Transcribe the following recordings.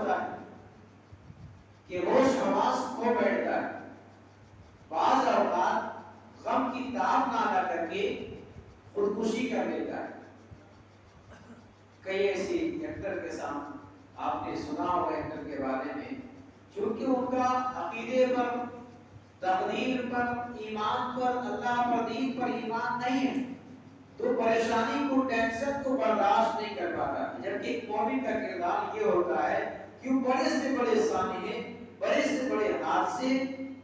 ہوتا ہے کہ ہوش حواس کھو بیٹھتا ہے، بعض اوقات غم کی تاب نہ ادا کر کے خودکشی کر لیتا ہے۔ کئی ایسی ایکٹر کے ساتھ آپ نے سنا ہوگا ایکٹر کے بارے میں، کیونکہ ان کا عقیدے پر، تقدیر پر، ایمان پر، اللہ پر، دین پر ایمان نہیں ہے، تو پریشانی کو، ٹینشن کو برداشت نہیں کر پاتا۔ جبکہ ایک مومن کا کردار یہ ہوتا ہے کہ وہ بڑے سے بڑے سامنے، بڑے سے بڑے حادثے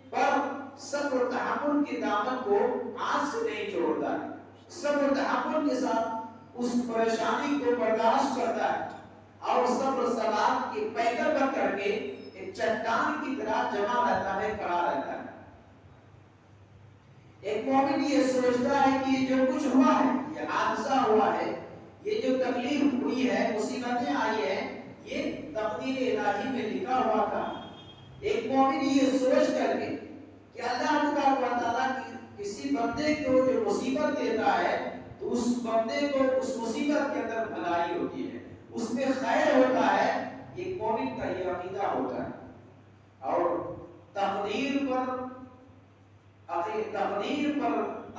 پر صبر و تحمل کے دامن کو ہاتھ سے نہیں چھوڑتا ہے، صبر و تحمل کے ساتھ اس پریشانی کو برداشت کرتا ہے اور صبر و ثبات کے پیکر بن کر کے ایک چٹان کی طرح جمع رہتا ہے، کھڑا رہتا ہے۔ ایک مومن یہ سوچتا ہے کہ یہ جو کچھ ہوا ہے، یہ حادثہ ہوا ہے، یہ جو تکلیف ہوئی ہے، مصیبتیں آئی ہیں، یہ تقدیر الہی میں لکھا ہوا تھا۔ ایک مومن یہ سوچ کر کے کہ اللہ تبارک و تعالیٰ کسی بندے کو جو مصیبت دیتا ہے تو اس بندے کو اس مصیبت کے اندر بھلائی ہوتی ہے، اس میں خیر ہوتا ہے، ایک مومن کا یہ عقیدہ ہوتا ہے۔ اور تقدیر پر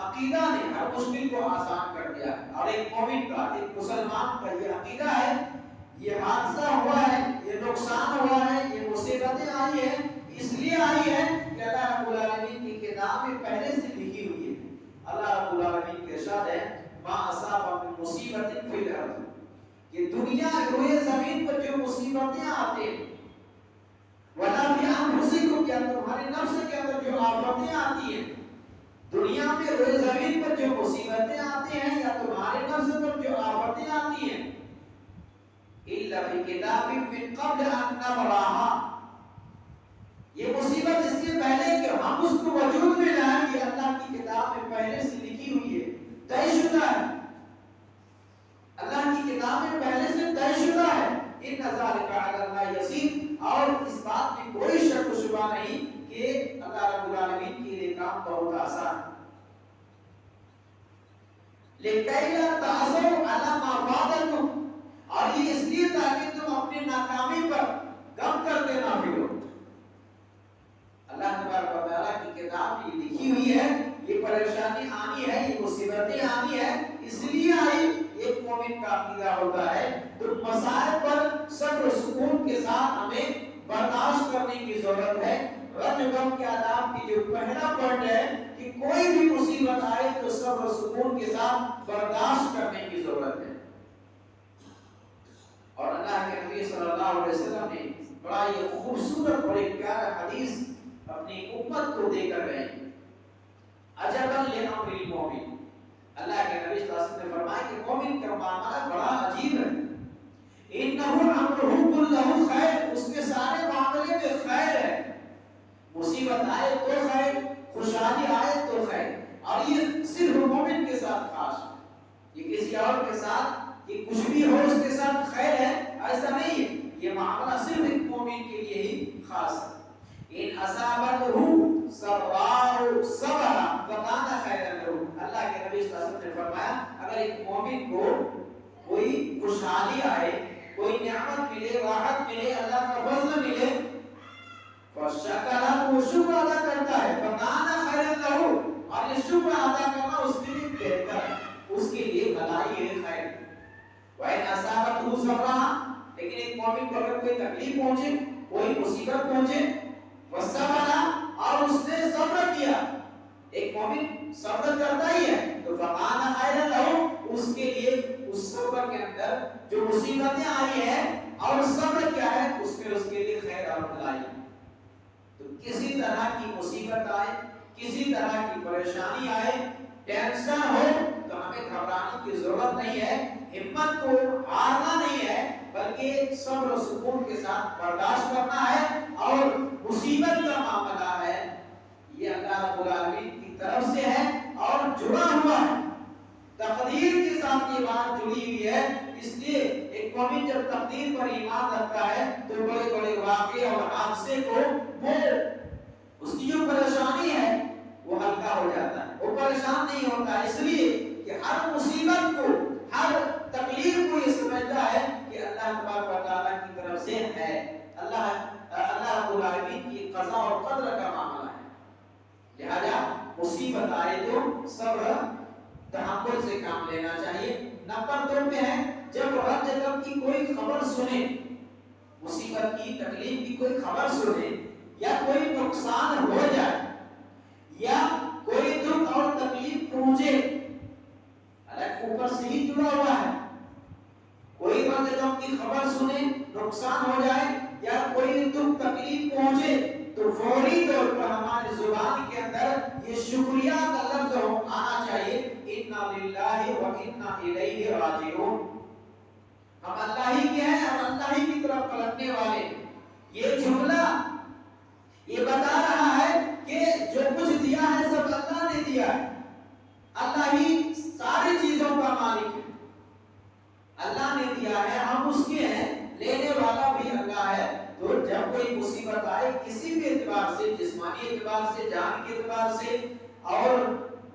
عقیدہ نے ہر مشکل کو آسان کر دیا، اور ایک مومن کا، ایک مسلمان کا یہ عقیدہ ہے، یہ حادثہ ہوا ہے، یہ نقصان ہوا ہے، یہ مصیبتیں آئی ہیں، اس لیے آئی ہے کہ اللہ رب العالمین کی کتاب میں پہلے سے لکھی ہوئی ہے۔ اللہ رب العالمین کے ارشاد ہے ما اصاب من مصیبت فی الارض، کہ دنیا روئے زمین پر جو مصیبتیں آتے ہیں، ولا فی انفسکم، کیا تمہارے نفس کے اندر جو آفتیں آتی ہیں، دنیا میں روئے زمین پر جو مصیبتیں آتی ہیں یا تمہارے نفس پر جو آفتیں آتی ہیں، الا فی کتاب من قبل ان نبرأها، یہ مصیبت اس سے پہلے کہ ہم اس کو وجود میں لائیں، یہ اللہ کی کتاب میں پہلے سے لکھی ہوئی ہے، طے شدہ ہے، اللہ کی کتاب میں پہلے سے طے شدہ ہے۔ ان ذالک علی اللہ یسیر، اور اس بات میں کوئی شک و شبہ نہیں کہ اللہ رب العالمین کے لیے کام بہت آسان ہے۔ لِكَيْ لَا تَحْزَنُوا عَلَىٰ مَا فَاتَكُمْ، اور یہ اس لیے تاکہ تم اپنی ناکامی پر غم کرتے نہ پھرو۔ اللہ تبارک و تعالیٰ کی کتاب میں لکھی ہوئی ہے، یہ پریشانی آنی ہے، یہ مصیبتیں آنی ہے، اس لیے آئی، ایک مومن کا عقیدہ ہوتا ہے۔ تو مسائل پر صبر و سکون کے ساتھ ہمیں برداشت کرنے کی ضرورت ہے۔ رد غم کے آداب کی جو پہلا پوائنٹ ہے کہ کوئی بھی مصیبت آئے تو صبر و سکون کے ساتھ برداشت کرنے کی ضرورت ہے۔ اور اللہ کے نبی صلی اللہ علیہ وسلم نے بڑا یہ خوبصورت اور ایک پیارا حدیث اپنی امت کو دے کر گئے، عجبا لامر المومن، اللہ کے نبی صلی اللہ علیہ وسلم نے فرمایا کہ مومن کا معاملہ بڑا عجیب ہے، انہ امرہ کلہ خیر، اس کے سارے معاملے میں خیر ہے، مصیبت آئے تو خیر، خوشحالی آئے تو خیر، اور یہ صرف مومن کے ساتھ خاص ہے، یہ کسی اور کے ساتھ کہ کچھ بھی ہو اس کے ساتھ خیر ہے ایسا نہیں ہے، یہ معاملہ صرف ایک مومن کے لیے ہی خاص ہے۔ ان اصابتہ سراء صبر فکان خیرا لہ، اللہ کے نبی صلی اللہ علیہ وسلم نے فرمایا اگر ایک مومن کو کوئی خوشحالی آئے، کوئی نعمت ملے، راحت ملے، اللہ کا فضل ملے، فشکر، وہ شکر ادا کرتا ہے، فکان خیرا لہ، اور یہ شکر ادا کرنا اس کے لیے بہتر ہے، اس کے لیے بھلائی ہے، خیر ہے۔ وَإِنْ أَصَابَتْهُ سَرًّا، لیکن ایک مومن کو اگر کوئی تکلیف پہنچے، کوئی مصیبت پہنچے، وَصَبَرَ، اور اس نے صبر کیا، ایک مومن صبر کرتا ہی ہے، تو فَكَانَ خَيْرًا لَهُ، اس کے لیے اس صبر کے اندر جو مصیبتیں آئی ہیں اور صبر کیا ہے اس میں اس کے لیے خیر اور بھلائی۔ تو کسی طرح کی مصیبت آئے، کسی طرح کی پریشانی آئے، ٹینشن ہو تو ہمیں گھبرانے کی ضرورت نہیں ہے، ہمت کو ہارنا نہیں ہے، بلکہ صبر و سکون کے ساتھ برداشت کرنا ہے، اور مصیبت کا معاملہ ہے یہ اللہ رب العالمین کی طرف سے ہے اور جڑا ہوا ہے، تقدیر کے ساتھ یہ بات جڑی ہوئی ہے، اس لیے ایک مومن جب تقدیر پر ایمان رکھتا ہے تو بڑے بڑے واقعے اور حادثے کو وہ اس کی جو پریشانی ہے وہ ہلکا ہو جاتا ہے، وہ پریشان نہیں ہوتا، اس لیے کہ ہر مصیبت کو، ہر تکلیف کو یہ سمجھتا ہے کہ اللہ تبارک و تعالیٰ کی طرف سے ہے، لہذا مصیبت آئے تو صبر تحمل سے کام لینا چاہیے۔ نمبر 2 پہ ہے جب رنج غم کی کوئی خبر سنے، مصیبت کی تکلیف کی کوئی خبر سنے یا کوئی نقصان ہو جائے یا کوئی دکھ اور تکلیف پہنچے، حالانکہ اوپر سے ہی جڑا ہوا ہے، کوئی رنج غم کی خبر سنے، نقصان ہو جائے یا کوئی دکھ تکلیف پہنچے تو فوری طور پر ہماری زبان کے اندر یہ شکریہ کا لفظ آنا چاہیے، انا للہ و انا الیہ راجعون، ہم اللہ ہی کے ہیں اور اللہ ہی کی طرف پلٹنے والے۔ یہ جملہ یہ بتا رہا ہے کہ جو کچھ دیا ہے سب اللہ نے دیا ہے، اللہ ہی ساری چیزوں کا مالک ہے، اللہ نے دیا ہے، ہم اس کے ہیں، لینے والا بھی اللہ ہے۔ تو جب کوئی مصیبت آئے کسی بھی اعتبار سے، جسمانی اعتبار سے، جان کے اعتبار سے اور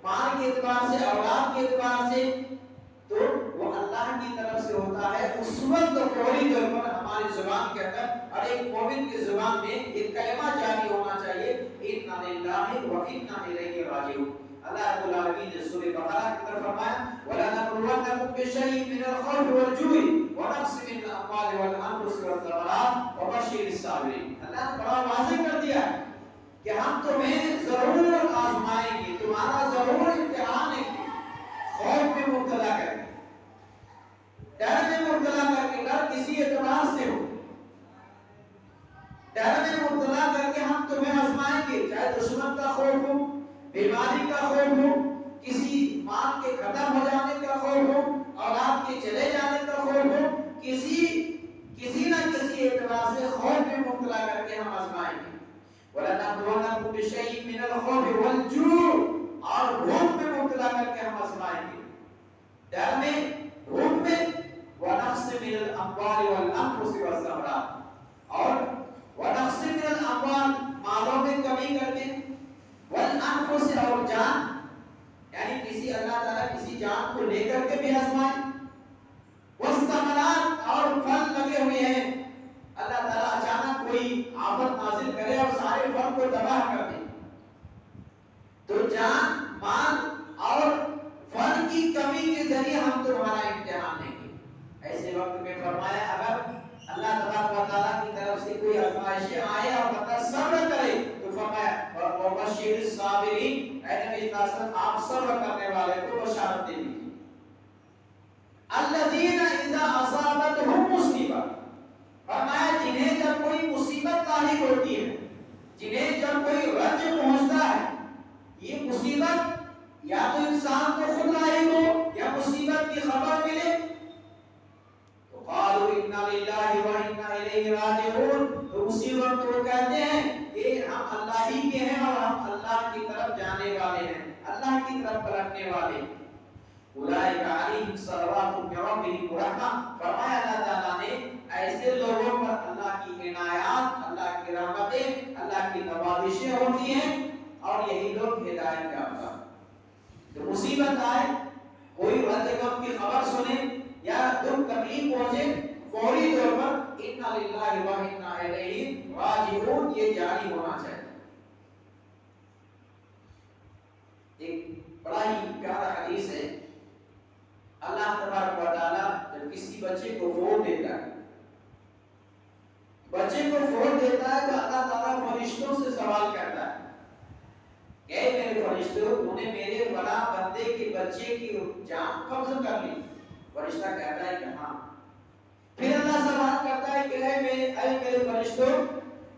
مال کے اعتبار سے، اولاد کے اعتبار سے، تو وہ اللہ کی طرف سے ہوتا ہے۔ اس وقت فوری طور پر ہماری زبان کے اندر اور ایک مومن کی زبان میں یہ کلمہ جاری ہونا چاہیے، انا للہ و انا الیہ راجعون۔ اللہ رب العالمین نے سورہ بقرہ کی طرف فرمایا وَلَنَبْلُوَنَّكُمْ بِشَيْءٍ مِّنَ الْخَوْفِ وَالْجُوعِ وَنَقْصٍ مِّنَ الْأَمْوَالِ وَالْأَنفُسِ وَالثَّمَرَاتِ وَبَشِّرِ الصَّابِرِينَ۔ اللہ نے بڑا واضح کر دیا ہے کہ ہم تمہیں ضرور آزمائیں گے، تمہارا ضرور امتحان ہے، خوف میں مبتلا کر کے، ڈر میں مبتلا کر کے، ڈر کسی اعتبار سے ہو، ڈر میں مبتلا کر کے ہم تمہیں آزمائیں گے، چاہے دشمن کا خوف ہو، بیماری کا خوف ہو، کسی مال کے ختم ہو جانے کا خوف ہو، اولاد کے چلے جانے کا خوف ہو، کسی نہ کسی اعتبار سے خوف میں مبتلا کر کے ہم آزمائیں گے۔ وَلَنَبْلُوَنَّكُمْ بِشَيْءٍ مِّنَ الْخَوْفِ وَالْجُوعِ، اور بھوک میں مبتلا کر کے ہم آزمائیں گے، ڈر میں، بھوک میں، وَنَقْصٍ مِّنَ الْأَمْوَالِ وَالْأَنفُسِ وَالثَّمَرَاتِ، اور وَنَقْصٍ مِّنَ الْأَمْوَالِ، مالوں میں کمی کر کے، والانفس، اور جان، یعنی کسی اللہ تعالیٰ کسی جان کو لے کر کے بھی آزمائیں، والثمرات، اور پھل لگے ہوئے ہیں، اللہ تعالیٰ اچانک کوئی آفت نازل کرے اور سارے پھل کو تباہ کر دے، تو جان، مال اور پھل کی کمی کے ذریعے ہم تمہارا امتحان لیں گے۔ ایسے وقت میں فرمایا اگر اللہ تبارک و تعالیٰ کی طرف سے کوئی آزمائشیں آئے اور بندہ صبر کرے تو فرمایا وَبَشِّرِ الصَّابِرِينَ، اے نبی صلی اللہ علیہ وسلم آپ صبر کرنے والے کو بشارت دے دیجیے۔ الَّذِينَ إِذَا أَصَابَتْهُمْ مُصِیبَۃٌ، فرمایا جنہیں جب کوئی مصیبت لاحق ہوتی ہے، جنہیں جب کوئی رنج پہنچتا ہے، یہ مصیبت یا تو انسان کو خود لاحق ہو یا مصیبت کی خبر ملے، تو قالوا انا للہ و انا الیہ راجعون، تو اسی وقت وہ کہتے ہیں کہ ہم اللہ ہی کے ہیں اور ہم اللہ کی طرف جانے والے ہیں، اللہ کی طرف پلٹنے والے ہیں۔ اولئک علیہم صلوات من ربہم ورحمہ، فرمایا اللہ تعالیٰ نے ایسے لوگوں پر اللہ کی عنایات، اللہ کی رحمتیں، اللہ کی نوازشیں ہوتی ہیں اور یہی لوگ ہدایت یافتہ۔ تو مصیبت آئے، کوئی رنج غم کی خبر سنے یا دکھ تکلیف پہنچے، فوری طور پر انا للہ و انا الیہ راجعون یہ جاری ہونا چاہیے۔ ایک بڑا ہی پیارا حدیث ہے، اللہ تبارک و تعالیٰ جب کسی بچے کو فوت دیتا ہے، بچے کو فوت دیتا ہے تو اللہ تعالیٰ فرشتوں سے سوال کرتا ہے کہ اے میرے فرشتوں، تو نے میرے فلاں بندے کے بچے کی جان قبض کر لی؟ فرشتہ کہتا ہے کہ ہاں۔ پھر اللہ سوال کرتا ہے کہ اے میرے فرشتوں،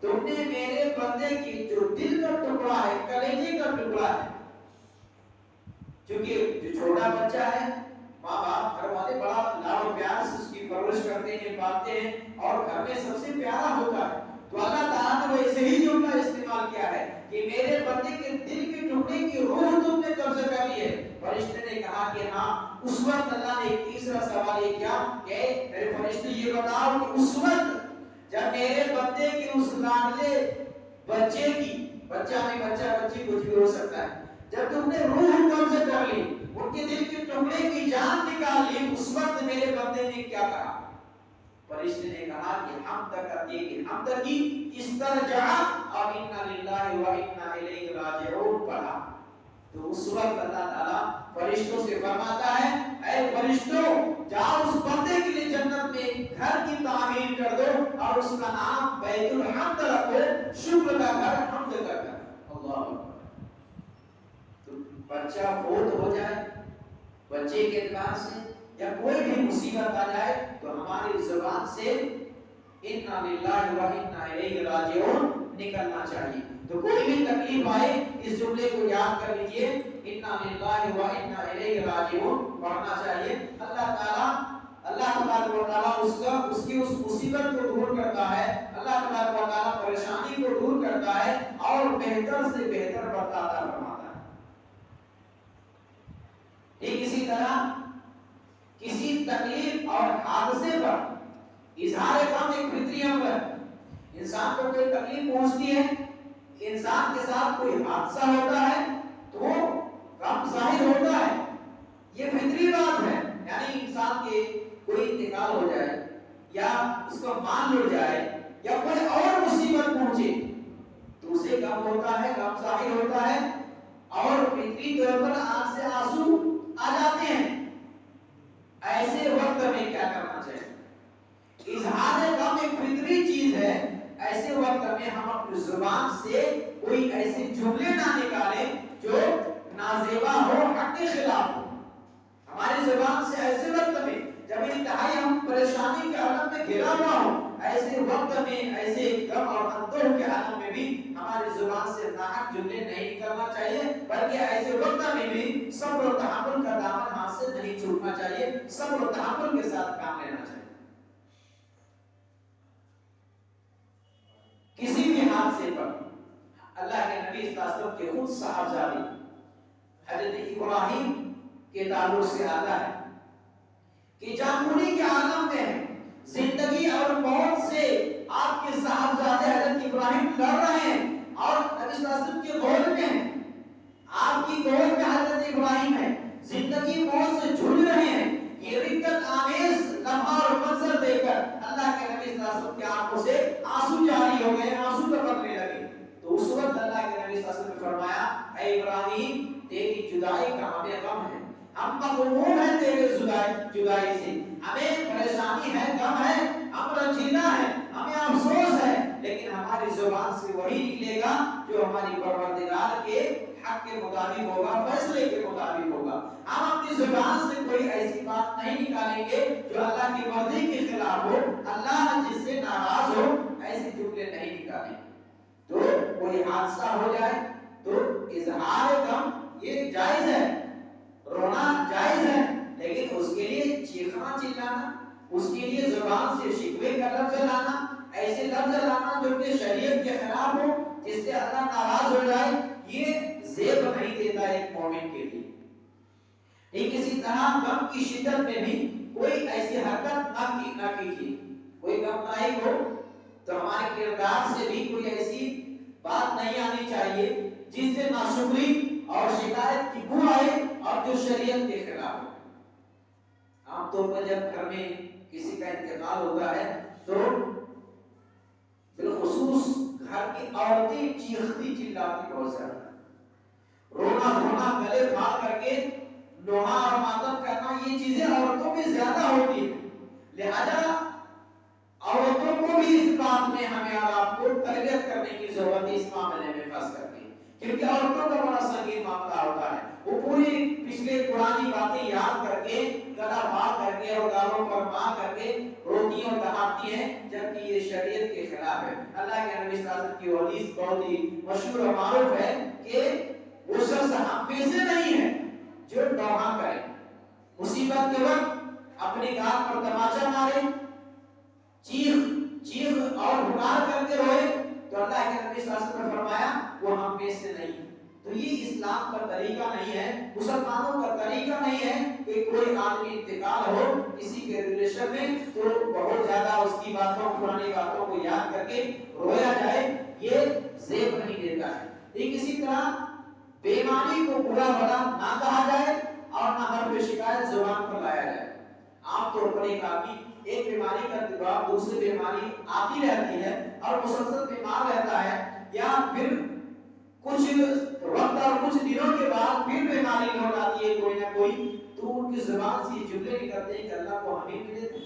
تم نے میرے بندے کی جو دل کا ٹکڑا ہے، کلیجے کا ٹکڑا ہے، چونکہ جو چھوٹا بچہ ہے، ماں باپ گھر والے بڑا لاڈ و پیار سے اس کی پرورش کرتے ہیں، پالتے ہیں اور گھر میں سب سے پیارا ہوتا ہے، تو اللہ تعالیٰ نے وہ ایسے ہی جملہ استعمال کیا ہے کہ میرے بندے کے دل کے ٹکڑے کی روح تم نے قبضہ کر لی ہے۔ فرشتے نے کہا کہ ہاں۔ اس وقت اللہ نے ایک تیسرا سوال یہ کیا کہ میرے فرشتے یہ بتاؤ کہ اس وقت جب میرے بندے کے اس لاڈلے بچے کی، بچہ میں بچہ بچی کچھ بھی ہو سکتا ہے، جب تم نے روح قبضہ کر لی، ان کے دل کے ٹکڑے کی جان نکال لی، اس وقت میرے بندے نے کیا کہا؟ فرشتے نے کہا کہ حمد کرتے کہ حمد کی استرجع اور انا للہ و انا الیہ راجعون پڑھا. تو اس وقت اللہ تعالیٰ فرشتوں سے فرماتا ہے اے فرشتوں جاؤ اس بندے کے لیے جنت میں گھر کی تعمیر کر دو اور اس کا نام بیت الحمد رکھو, شکر کا گھر, حمد کا گھر. اللہ اکبر. تو بچہ فوت ہو جائے, بچے کے اعتبار سے یا کوئی بھی مصیبت آ جائے تو ہماری زبان سے انا للہ و انا الیہ راجعون نکلنا چاہیے. تو کوئی بھی تکلیف آئے اس جملے کو یاد کر لیجئے, انا للہ و انا الیہ راجعون پڑھنا چاہیے. اللہ تبارک و تعالیٰ اس کی مصیبت کو دور کرتا ہے, اللہ تبارک و تعالیٰ پریشانی کو دور کرتا ہے اور بہتر سے بہتر بتاتا فرماتا ہے. ٹھیک اسی طرح کسی تکلیف اور حادثے پر اظہار غم ایک فطری امر ہے. انسان کو کوئی تکلیف پہنچتی ہے, انسان کے ساتھ کوئی حادثہ ہوتا ہے تو غم ظاہر ہوتا ہے, یہ فطری بات ہے. یعنی انسان کے کوئی انتقال ہو جائے یا اس کا مال لٹ جائے یا کوئی اور مصیبت پہنچے تو اسے غم ہوتا ہے, غم ظاہر ہوتا ہے اور فطری طور پر آنکھ سے آنسو آ جاتے ہیں. ایسے وقت میں کیا کرنا چاہیے؟ اظہار غم ایک فطری چیز ہے. ایسے وقت میں ہم اپنی زبان سے کوئی ایسے جملے نہ نکالیں جو نازیبا ہو, حق کے خلاف ہو. ہماری زبان سے ایسے وقت میں جب انتہائی ہم پریشانی کے عالم میں گھرا ہوا ہو, ایسے وقت میں ایسے غم اور اندوہ کے عالم میں بھی ہماری زبان سے ناحق جملے نہیں نکلنا چاہیے, بلکہ ایسے وقت میں بھی صبر و تحمل کا دامن ہاتھ سے نہیں چھوٹنا چاہیے, صبر و تحمل کے ساتھ کام لینا چاہیے. کسی بھی حادثے پر اللہ کے نبی صلی اللہ علیہ وسلم کے خود صاحبزادے حضرت ابراہیم کے تعلق سے آتا ہے کہ جانبونی کے عالم میں زندگی اور موت سے آپ کے صاحبزادے حضرت ابراہیم لڑ رہے ہیں اور نبی صلی اللہ علیہ وسلم کے گود میں ہیں, آپ کی گود میں حضرت ابراہیم ہے, زندگی موت سے جھوج رہے ہیں. یہ رکت آمیز لمحہ اور منظر دیکھ کر اللہ کے نبی صلی اللہ علیہ وسلم کی آنکھوں سے آنسو جاری ہو گئے, آنسو ٹپکنے لگے. تو اس وقت اللہ کے نبی صلی اللہ علیہ وسلم نے فرمایا اے ابراہیم تیری جدائی کا ہمیں غم ہے, ہم مغموم ہیں تیرے جدائی سے, ہمیں پریشانی ہے, غم ہے, ہم رنجیدہ ہیں, ہمیں افسوس ہے, لیکن ہماری زبان سے وہی نکلے گا جو ہماری پروردگار کے حق کے مطابق ہوگا, فیصلے کے مطابق ہوگا. ہم اپنی زبان سے کوئی ایسی بات نہیں نکالیں گے جو اللہ کی مرضی کے خلاف ہو, اللہ جس سے ناراض ہو, ایسے جملے نہیں نکالیں. تو کوئی حادثہ ہو جائے تو اظہار غم یہ جائز ہے, رونا جائز ہے, لیکن اس کے لیے چیخنا چلانا, اس کے لیے زبان سے شکوے کا لفظ لانا, ایسے لفظ لانا جو کہ شریعت کے خلاف ہو, جس سے اللہ ناراض ہو جائے, یہ زیب نہیں دیتا ایک مومن کے لیے. ایک اسی طرح غم کی شدت میں بھی کوئی ایسی حرکت نہ کیجیے. کوئی غم لاحق ہو تو ہمارے کردار سے بھی کوئی ایسی بات نہیں آنی چاہیے جس سے ناشکری اور شکایت کی بو آئے اور جو شریعت کے خلاف ہو. عام طور پر جب گھر میں کسی کا انتقال ہوتا ہے تو بالخصوص گھر کی عورتیں چیختی چلاتی بہت زیادہ, رونا دھونا, گلے پھاڑ کر کے لوہا اور ماتم کرنا, یہ چیزیں عورتوں میں زیادہ ہوتی ہیں. لہذا عورتوں کو بھی اس بات میں ہمیں اور آپ کو تربیت کرنے کی ضرورت ہے اس معاملے میں خاص کر کے, کیونکہ عورتوں کا بڑا سنگین معاملہ ہوتا ہے. وہ پوری پچھلے پرانی باتیں یاد کر کے, گلا پھاڑ کر کے اور گالوں پر مار کر کے روتی اور دہاتی ہیں, جبکہ یہ شریعت کے خلاف ہے. اللہ کے نبی صلی اللہ علیہ وسلم کی حدیث بہت ہی مشہور اور معروف ہے کہ وہ شخص ہم میں سے نہیں ہے جو ڈوہا کرے, مصیبت کے وقت اپنی گال پر تماچا مارے, چیخ اور پکار کر کے روئے, تو اللہ کے نبی صلی اللہ علیہ وسلم نے فرمایا وہ ہم میں سے نہیں. تو یہ اسلام کا طریقہ نہیں ہے, مسلمانوں کا طریقہ نہیں ہے کہ کوئی آدمی انتقال ہو کسی کے ریلیشن میں تو بہت زیادہ اس کی باتوں, پرانی باتوں کو یاد کر کے رویا جائے, یہ زیب نہیں دیتا ہے. ایک اسی طرح بیماری کو برا بھلا نہ کہا جائے اور نہ حرف شکایت زبان پر لایا جائے. عام طور پر ایک آدمی ایک بیماری کا بعد دوسری بیماری آتی رہتی ہے اور مسلسل بیمار رہتا ہے، یا پھر کچھ وقت اور کچھ دنوں کے بعد پھر بیماری لوٹ آتی ہے کوئی نہ کوئی، تو ان کی زبان سے یہ جملے نکلتے ہیں کہ اللہ کو ہمیں ملے تھے،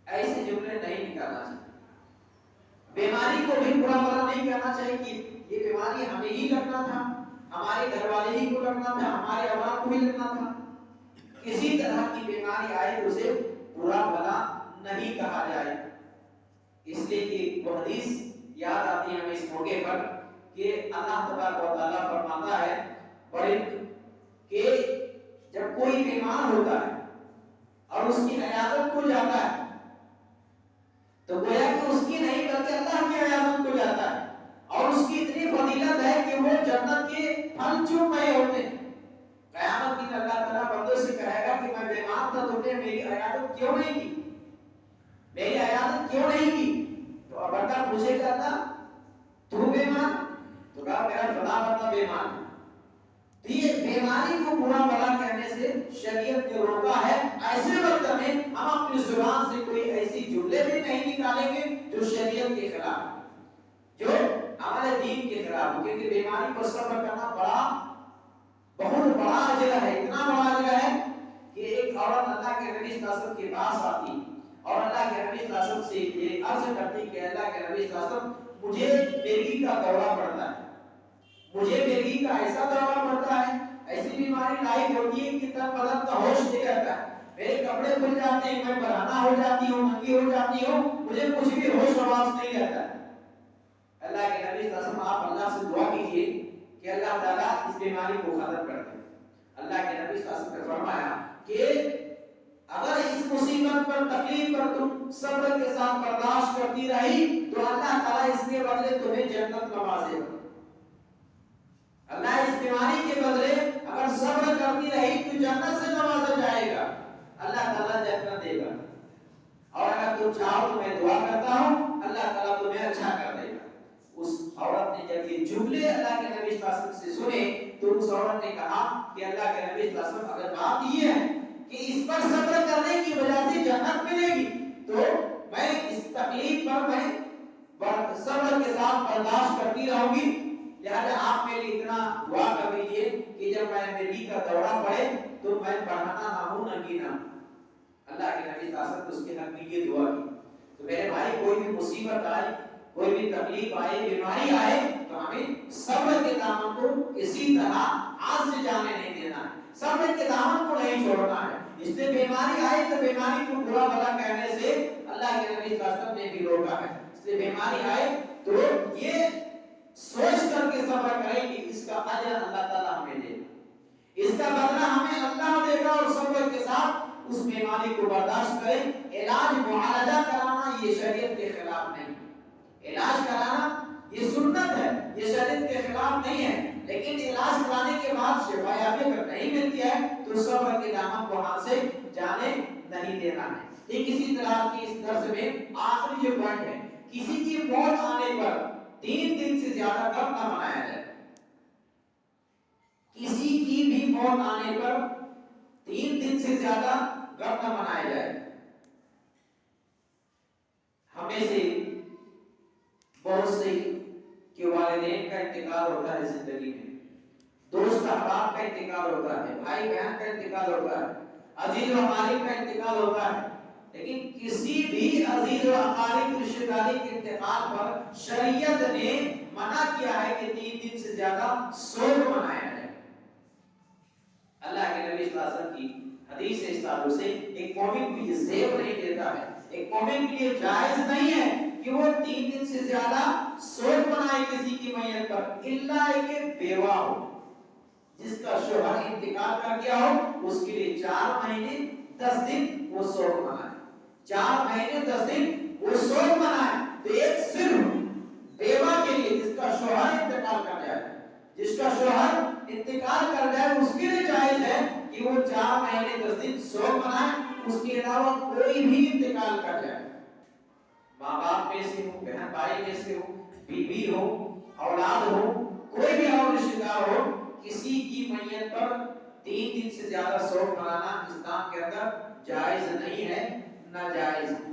ایسے جملے نہیں نکالنا چاہیے۔ بیماری کو بھی برا بھلا نہیں کہنا چاہیے کہ یہ بیماری ہمیں ہی لگنا تھا، ہمارے گھر والے ہی کو لگنا تھا، ہمارے اولاد کو ہی لگنا تھا۔ کسی طرح کی بیماری آئے تو اسے برا بھلا نہیں کہا جائے، اس لیے کہ وہ حدیث یاد آتی ہے ہمیں اس موقع پر کہ اللہ تبارک و تعالیٰ فرماتا ہے بڑے کہ جب کوئی بیمار ہوتا ہے اور اس کی عیادت کو جاتا ہے تو گویا کہ اس کی نہیں بلکہ اللہ کی عیادت کو جاتا ہے، اور اس کی اتنی فضیلت ہے کہ وہ جنت کے پھل چوم رہے ہوتے ہیں۔ قیامت کی اللہ تعالیٰ بندوں سے کہے گا کہ میں بیمار تھا، تم نے میری عیادت کیوں نہیں کی، میری عیادت کیوں نہیں کی؟ تو بندہ پوچھے گا اللہ تو بیمار، تو کہا میرا فلاں بندہ بیمار ہے۔ تو یہ بیماری کو برا بھلا کہنے سے شریعت نے روکا ہے۔ ایسے وقت میں ہم اپنی زبان سے کوئی ایسی جملے بھی نہیں نکالیں گے جو شریعت کے خلاف، جو ہمارے دین کے خلاف ہو، کیونکہ بیماری پر صبر کرنا بہت بڑا اجر ہے، اتنا بڑا اجر ہے کہ ایک عورت اللہ کے نبی صلی اللہ علیہ وسلم کے پاس آتی اور اللہ کے نبی صلی اللہ علیہ وسلم سے یہ عرض کرتی کہ اللہ کے نبی صلی اللہ علیہ وسلم مجھے مرگی کا دورہ پڑتا ہے، مجھے مرگی کا ایسا دورہ پڑتا ہے، ایسی بیماری لاحق ہوتی ہے کہ تن بدن کا ہوش نہیں رہتا ہے، میرے کپڑے کھل جاتے ہیں، میں برہنہ ہو جاتی ہوں، ننگی ہو جاتی ہوں، مجھے کچھ بھی ہوش آواز نہیں رہتا ہے۔ اللہ کے نبی صلی اللہ علیہ وسلم آپ اللہ سے دعا کیجیے کہ اللہ تعالیٰ اس بیماری کو ختم کر دے۔ اللہ کے نبی صلی اللہ علیہ وسلم نے فرمایا کہ اگر اس مصیبت پر تکلیف پر تم صبر کے ساتھ برداشت کرتی رہی تو اللہ تعالیٰ اس کے بدلے تمہیں جنت نوازے گا۔ اللہ اس بیماری کے بدلے اگر صبر کرتی رہی تو جنت سے نوازا جائے گا، اللہ تعالیٰ جنت دے گا، اور اگر تم چاہو تو میں دعا کرتا ہوں اللہ تعالیٰ تمہیں اچھا کر دے گا۔ اس عورت نے جب یہ جملے اللہ کے نبی صلی اللہ علیہ وسلم سے سنے تو اس عورت نے کہا کہ اللہ کے نبی صلی اللہ علیہ وسلم اگر بات یہ ہے کہ اس پر صبر کرنے کی وجہ سے جنت ملے گی تو میں اس تکلیف پر میں صبر کے ساتھ برداشت کرتی رہوں گی، لہذا آپ میرے لیے اتنا دعا کر دیجیے کہ جب میں مرگی کا دورہ پڑے تو میں بڑھانا نہ ہوں ننگی نہ ہوں۔ اللہ کے نبی صلی اللہ علیہ وسلم اس کے حق میں یہ دعا کی۔ تو میرے بھائی کوئی بھی مصیبت آئے، کوئی بھی تکلیف آئے، بیماری آئے تو ہمیں صبر کے دامن کو کسی طرح ہاتھ سے جانے نہیں دینا ہے، صبر کے دامن کو نہیں چھوڑنا ہے۔ اس لیے بیماری آئے تو بیماری کو برا بھلا کہنے سے اللہ کے نبی صلی اللہ علیہ وسلم نے بھی روکا ہے۔ اس لیے بیماری آئے تو یہ سوچ کر کے صبر کریں کہ اس کا اجر اللہ تعالیٰ ہمیں دے گا، اس کا بدلہ ہمیں اللہ دے گا، اور صبر کے ساتھ اس بیماری کو برداشت کریں۔ علاج معالجہ کرانا یہ شریعت کے خلاف نہیں، علاج کرانا یہ سنت ہے، یہ شریعت کے خلاف نہیں ہے، لیکن علاج کرانے کے بعد شفا یابی اگر نہیں ملتی ہے تو صبر کے دامن کو ہاتھ سے جانے نہیں دینا ہے۔ ٹھیک اسی طرح کی اس درس میں آخری جو پوائنٹ ہے، کسی کی موت آنے پر 3 دن سے زیادہ غم نہ منایا جائے۔ کسی کی بھی موت آنے پر 3 دن سے زیادہ غم نہ منایا جائے۔ ہمیں سے بہت سے کہ والدین کا انتقال ہوتا ہے زندگی میں، دوست احباب کا انتقال ہوتا ہے، بھائی بہن کا انتقال ہوتا ہے، عزیز و اقارب کا انتقال ہوتا ہے، لیکن کسی بھی عزیز و اقارب رشتہ داری کے انتقال پر شریعت نے منع کیا ہے کہ 3 دن سے زیادہ سوگ منایا جائے۔ اللہ کے نبی صلی اللہ علیہ وسلم کی حدیث اس تعلق سے ایک مومن کو یہ زیب نہیں دیتا ہے، ایک مومن کے لیے جائز نہیں ہے کہ وہ 3 دن سے زیادہ سوگ منائے کسی کی میت پر، الا کہ بیوہ ہو جس کا شوہر انتقال کر گیا ہو، اس کے لیے 4 مہینے 10 دن وہ سوگ منائے، 4 مہینے 10 دن وہ سوگ منائے۔ تو ایک صرف بیوہ کے لیے جس کا شوہر انتقال کر جائے، جس کا شوہر انتقال کر جائے اس کے لیے جائز ہے کہ وہ 4 مہینے 10 دن سوگ منائے، اس کے علاوہ کوئی بھی انتقال کر جائے، ماں باپ میں سے ہو، بہن بھائی میں سے ہو، بیوی ہو، اولاد ہو، کوئی بھی اور رشتہ دار ہو، کسی کی میت پر 3 دن سے زیادہ سوگ منانا اسلام کے اندر جائز نہیں ہے، ناجائز ہے۔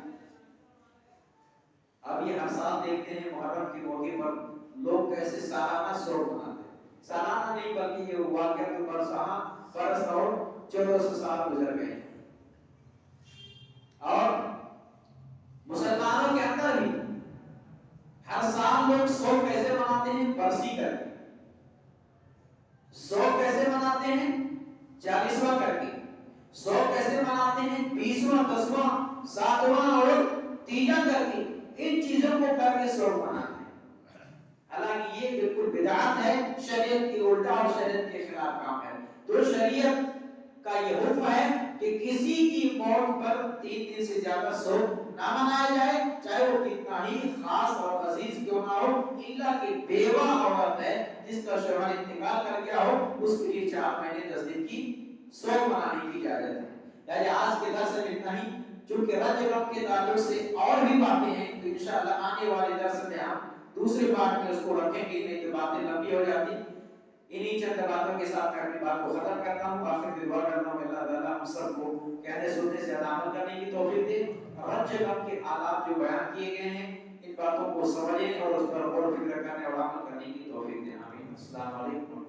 اب یہ ہر سال دیکھتے ہیں محرم کے موقع پر لوگ کیسے سالانہ شوق مناتے ہیں، سالانہ نہیں بلکہ یہ واقعہ کے برس اور 1400 سال گزر گئے، اور مسلمانوں کے اندر بھی ہر سال لوگ شوق کیسے مناتے ہیں، برسی کر کے، شوق کیسے مناتے ہیں، 40واں کر کے، شوق کیسے مناتے ہیں، 20واں، 10واں، 7واں اور 3واں کر کے، ان چیزوں کو کر کے شوق مناتے ہیں۔ حالانکہ یہ بالکل بدعت ہے، شریعت کی الٹا اور شریعت کے خلاف کام ہے۔ تو شریعت کا یہ حکم ہے کہ کسی کی موت پر 3 دن سے زیادہ شوق نہ منایا جائے، چاہے وہ کتنا ہی خاص اور عزیز کیوں نہ ہو، الا کہ بیوہ عورت ہے جس کا شوہر انتقال کر گیا ہو، اس کے لیے 4 مہینے 10 دن کی شوق منانے کی اجازت ہے۔ یعنی آج کے درس میں اتنا ہی، چونکہ رجب کے تعلق سے اور بھی باتیں ہیں تو انشاءاللہ آنے والے درس میں ہم دوسری بات میں اس کو رکھیں گے، نہیں تو باتیں لمبی ہو جاتی۔ انہی چند باتوں کے ساتھ میں اپنی بات کو ختم کرتا ہوں، آخر میں دعا کرتا ہوں اللہ تعالیٰ ہم سب کو کہنے سننے سے عمل کرنے کی توفیق دے، رجب کے آلات جو بیان کیے گئے ہیں ان باتوں کو سمجھیں اور اس پر غور و فکر کرنے اور عمل کرنے کی توفیق دے، آمین۔ السلام علیکم۔